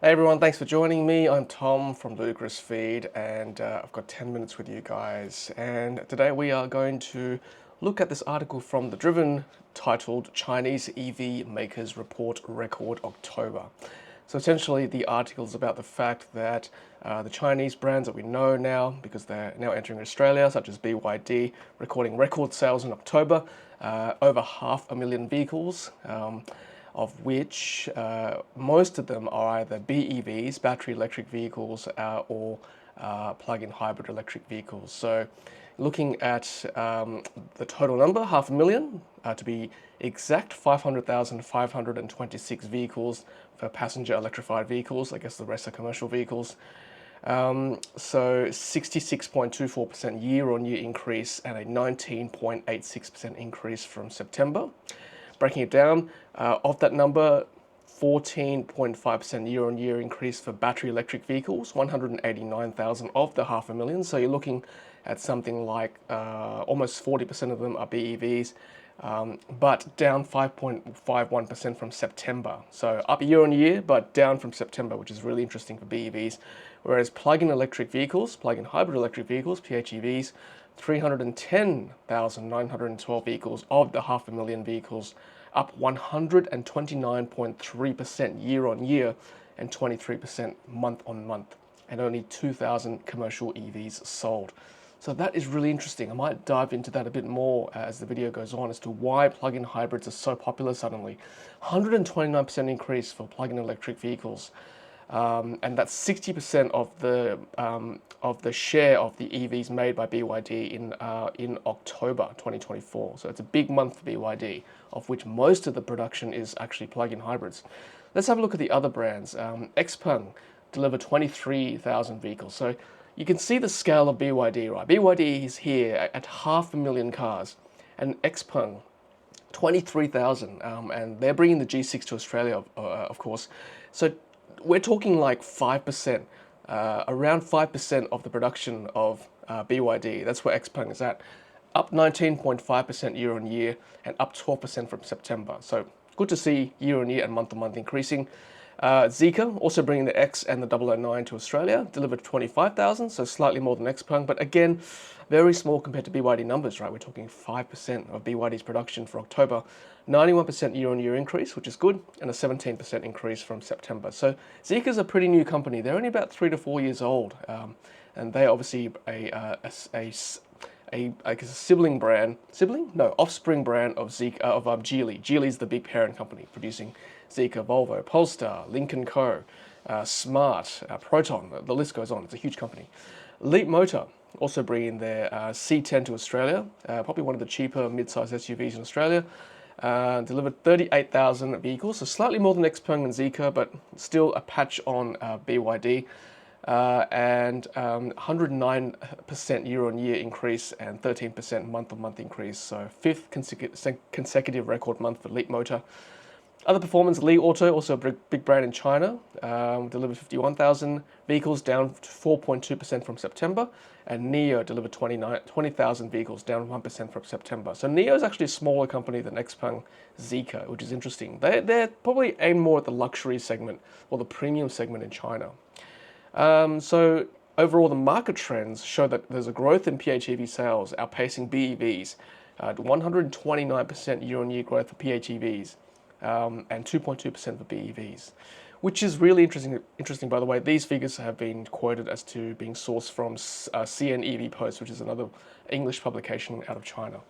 Hey everyone, thanks for joining me. I'm Tom from Ludicrous Feed, and I've got 10 minutes with you guys. And today we are going to look at this article from The Driven titled Chinese EV Makers Report Record October. So essentially the article is about the fact that the Chinese brands that we know now, because they're now entering Australia, such as BYD, recording record sales in October, over 500,000 vehicles. Of which most of them are either BEVs, battery electric vehicles, or plug-in hybrid electric vehicles. So looking at the total number, 500,000, to be exact, 500,526 vehicles for passenger electrified vehicles. I guess the rest are commercial vehicles. So 66.24% year-on-year increase and a 19.86% increase from September. Breaking it down, of that number, 14.5% year-on-year increase for battery electric vehicles, 189,000 of the 500,000. So you're looking at something like almost 40% of them are BEVs, but down 5.51% from September. So up year-on-year, but down from September, which is really interesting for BEVs. Whereas plug-in electric vehicles, plug-in hybrid electric vehicles, PHEVs, 310,912 vehicles of the 500,000 vehicles, up 129.3% year-on-year and 23% month-on-month, and only 2,000 commercial EVs sold. So that is really interesting. I might dive into that a bit more as the video goes on as to why plug-in hybrids are so popular suddenly. 129% increase for plug-in electric vehicles. And that's 60% of the share of the EVs made by BYD in October 2024. So it's a big month for BYD, of which most of the production is actually plug-in hybrids. Let's have a look at the other brands. Xpeng delivered 23,000 vehicles. So you can see the scale of BYD, right? BYD is here at 500,000 cars, and Xpeng 23,000, and they're bringing the G6 to Australia, of course. So we're talking like 5%, around 5% of the production of BYD. That's where Xpeng is at. Up 19.5% year on year and up 12% from September. So good to see year on year and month on month increasing. Zeekr, also bringing the X and the 009 to Australia, delivered 25,000, so slightly more than Xpeng, but again, very small compared to BYD numbers, right? We're talking 5% of BYD's production for October, 91% year-on-year increase, which is good, and a 17% increase from September. So Zeekr's a pretty new company. They're only about 3 to 4 years old, and they're obviously I guess a sibling brand, offspring brand of Geely. Geely's the big parent company producing Zeekr, Volvo, Polestar, Lynk & Co, Smart, Proton, the list goes on. It's a huge company. Leapmotor also bringing their C10 to Australia, probably one of the cheaper mid-size SUVs in Australia. Delivered 38,000 vehicles, so slightly more than Xpeng and Zeekr, but still a patch on BYD. And 109% year-on-year increase and 13% month-on-month increase. So fifth consecutive record month for Leapmotor. Other performance, Li Auto, also a big brand in China, delivered 51,000 vehicles, down 4.2% from September. And NIO delivered 20,000 vehicles, down 1% from September. So NIO is actually a smaller company than Xpeng, Zeekr, which is interesting. They're probably aimed more at the luxury segment or the premium segment in China. So overall, the market trends show that there's a growth in PHEV sales outpacing BEVs, 129% year-on-year growth for PHEVs, and 2.2% for BEVs, which is really interesting. By the way, these figures have been quoted as to being sourced from CN EV Post, which is another English publication out of China.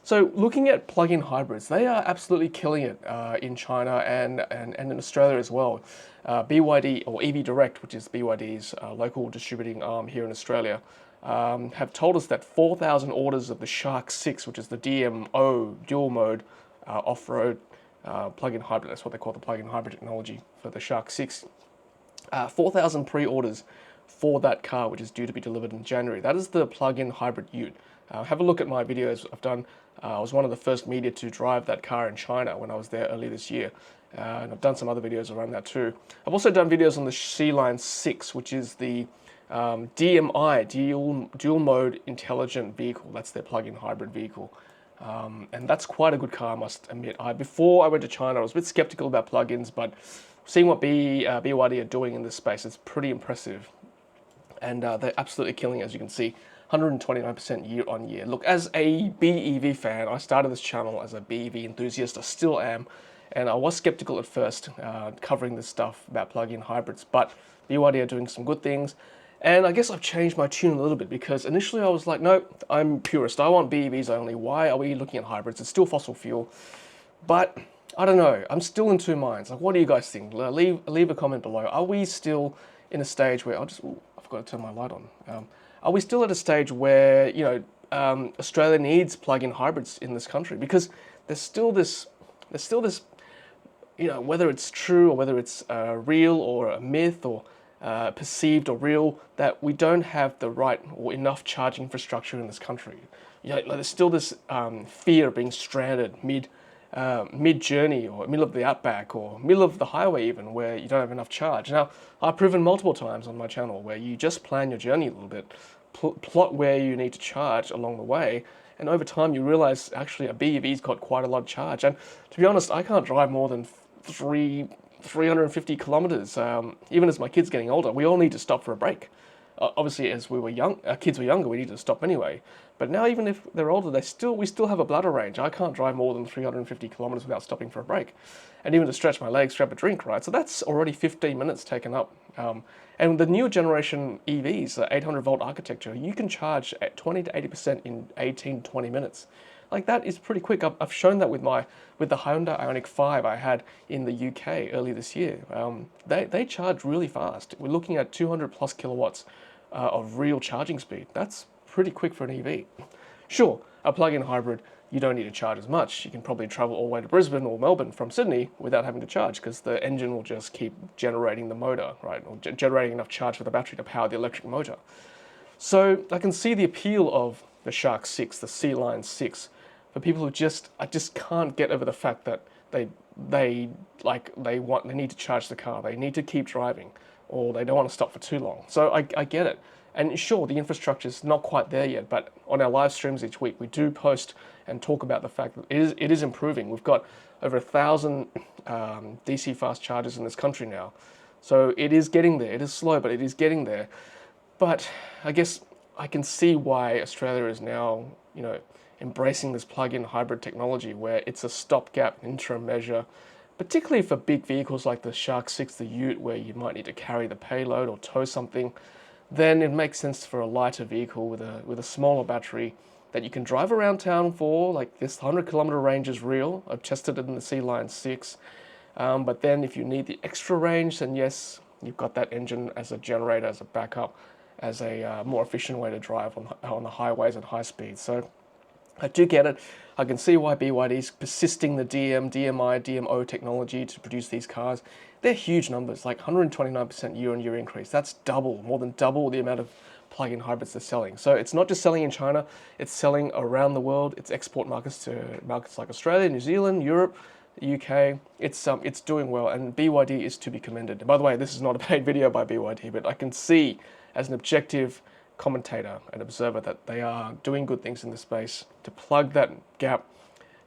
So looking at plug-in hybrids, they are absolutely killing it in China and in Australia as well. BYD, or EV Direct, which is BYD's local distributing arm here in Australia, have told us that 4,000 orders of the Shark 6, which is the DMO, dual mode off-road plug-in hybrid, that's what they call the plug-in hybrid technology for the Shark 6, 4,000 pre-orders for that car, which is due to be delivered in January. That is the plug-in hybrid ute. Have a look at my videos I've done. I was one of the first media to drive that car in China when I was there earlier this year. And I've done some other videos around that too. I've also done videos on the C-Line 6, which is the DMI, dual mode intelligent vehicle. That's their plug-in hybrid vehicle. And that's quite a good car, I must admit. Before I went to China, I was a bit skeptical about plugins, but seeing what BYD are doing in this space, it's pretty impressive. And they're absolutely killing it, as you can see, 129% year on year. Look, as a BEV fan, I started this channel as a BEV enthusiast. I still am. And I was skeptical at first, covering this stuff about plug-in hybrids, but BYD are doing some good things. And I guess I've changed my tune a little bit, because initially I was like, no, I'm purist. I want BEVs only. Why are we looking at hybrids? It's still fossil fuel. But I don't know. I'm still in two minds. Like, what do you guys think? Leave a comment below. Are we still in a stage where I've got to turn my light on. Are we still at a stage where, Australia needs plug-in hybrids in this country? Because there's still this, whether it's true or whether it's real or a myth or perceived or real, that we don't have the right or enough charging infrastructure in this country. There's still this fear of being stranded mid-journey or middle of the outback or middle of the highway even, where you don't have enough charge. Now, I've proven multiple times on my channel where you just plan your journey a little bit, plot where you need to charge along the way, and over time you realize actually a BEV's got quite a lot of charge. And to be honest, I can't drive more than 350 kilometers. Even as my kids getting older, we all need to stop for a break. Obviously, as our kids were younger, we needed to stop anyway. But now, even if they're older, we still have a bladder range. I can't drive more than 350 kilometers without stopping for a break, and even to stretch my legs, grab a drink, right? So that's already 15 minutes taken up. And the newer generation EVs, the 800-volt architecture, you can charge at 20 to 80% in 18, 20 minutes. Like, that is pretty quick. I've shown that with the Hyundai Ioniq 5 I had in the UK earlier this year. They charge really fast. We're looking at 200 plus kilowatts of real charging speed. That's pretty quick for an EV. Sure, a plug-in hybrid, you don't need to charge as much. You can probably travel all the way to Brisbane or Melbourne from Sydney without having to charge, because the engine will just keep generating the motor, right? Or generating enough charge for the battery to power the electric motor. So I can see the appeal of the Shark 6, the C-Line 6, for people who just can't get over the fact that they need to charge the car, they need to keep driving, or they don't want to stop for too long. So I get it. And sure, the infrastructure is not quite there yet, but on our live streams each week, we do post and talk about the fact that it is improving. We've got over 1,000 DC fast chargers in this country now. So it is getting there. It is slow, but it is getting there. But I guess I can see why Australia is now, embracing this plug-in hybrid technology, where it's a stopgap interim measure, particularly for big vehicles like the Shark 6, the Ute, where you might need to carry the payload or tow something. Then it makes sense for a lighter vehicle with a smaller battery that you can drive around town for. Like, this 100-kilometer range is real. I've tested it in the C-Line 6. But then if you need the extra range, then yes, you've got that engine as a generator, as a backup, as a more efficient way to drive on the highways at high speed. So I do get it. I can see why BYD is persisting the DMI, DMO technology to produce these cars. They're huge numbers, like 129% year-on-year increase. That's more than double the amount of plug-in hybrids they're selling. So it's not just selling in China, it's selling around the world. It's export markets to markets like Australia, New Zealand, Europe, the UK. It's doing well, and BYD is to be commended. And by the way, this is not a paid video by BYD, but I can see as an objective commentator and observer that they are doing good things in this space to plug that gap.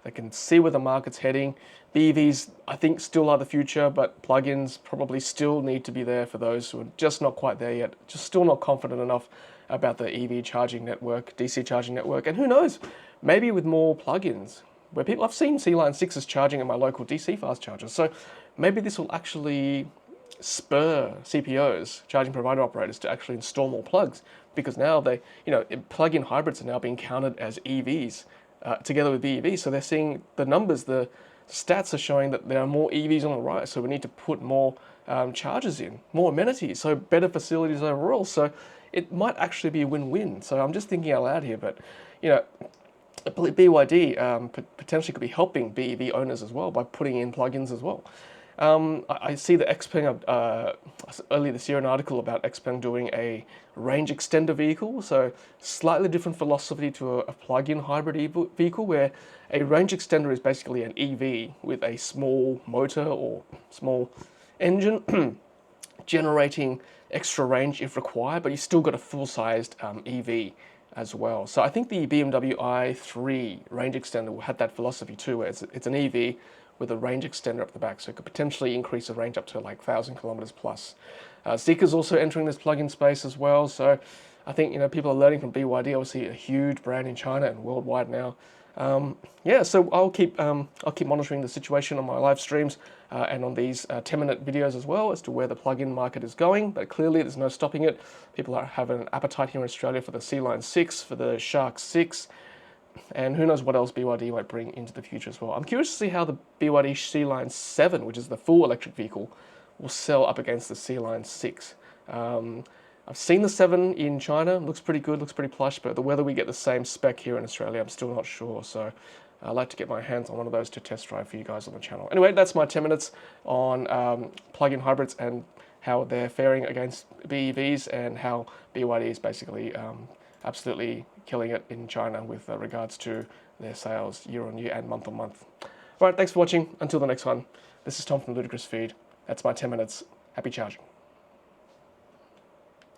They can see where the market's heading. BEVs, I think, still are the future, but plug-ins probably still need to be there for those who are just not quite there yet, just still not confident enough about the EV charging network, DC charging network. And who knows, maybe with more plug-ins, where I've seen C-Line 6s charging at my local DC fast chargers. So maybe this will actually spur CPOs, charging provider operators, to actually install more plugs, because now plug-in hybrids are now being counted as EVs together with BEVs. So they're seeing the numbers, the stats are showing that there are more EVs on the rise. So we need to put more chargers in, more amenities, so better facilities overall. So it might actually be a win-win. So I'm just thinking out loud here, but BYD potentially could be helping BEV owners as well by putting in plugins as well. I see that Xpeng, earlier this year, an article about Xpeng doing a range extender vehicle, so slightly different philosophy to a plug-in hybrid vehicle, where a range extender is basically an EV with a small motor or small engine generating extra range if required, but you still got a full-sized EV as well. So I think the BMW i3 range extender had that philosophy too, where it's an EV with a range extender up the back, so it could potentially increase the range up to like 1,000 kilometers plus. Zeekr is also entering this plug-in space as well, so I think people are learning from BYD, obviously a huge brand in China and worldwide now. Yeah, so I'll keep monitoring the situation on my live streams and on these 10-minute videos as well as to where the plug-in market is going. But clearly, there's no stopping it. People have an appetite here in Australia for the C-Line 6, for the Shark 6, and who knows what else BYD might bring into the future as well. I'm curious to see how the BYD C-Line 7, which is the full electric vehicle, will sell up against the C-Line 6. I've seen the 7 in China, looks pretty good, looks pretty plush, but whether we get the same spec here in Australia, I'm still not sure. So I'd like to get my hands on one of those to test drive for you guys on the channel. Anyway, that's my 10 minutes on plug-in hybrids and how they're faring against BEVs and how BYD is basically absolutely killing it in China with regards to their sales year on year and month on month. All right, thanks for watching. Until the next one, this is Tom from Ludicrous Feed. That's my 10 minutes. Happy charging.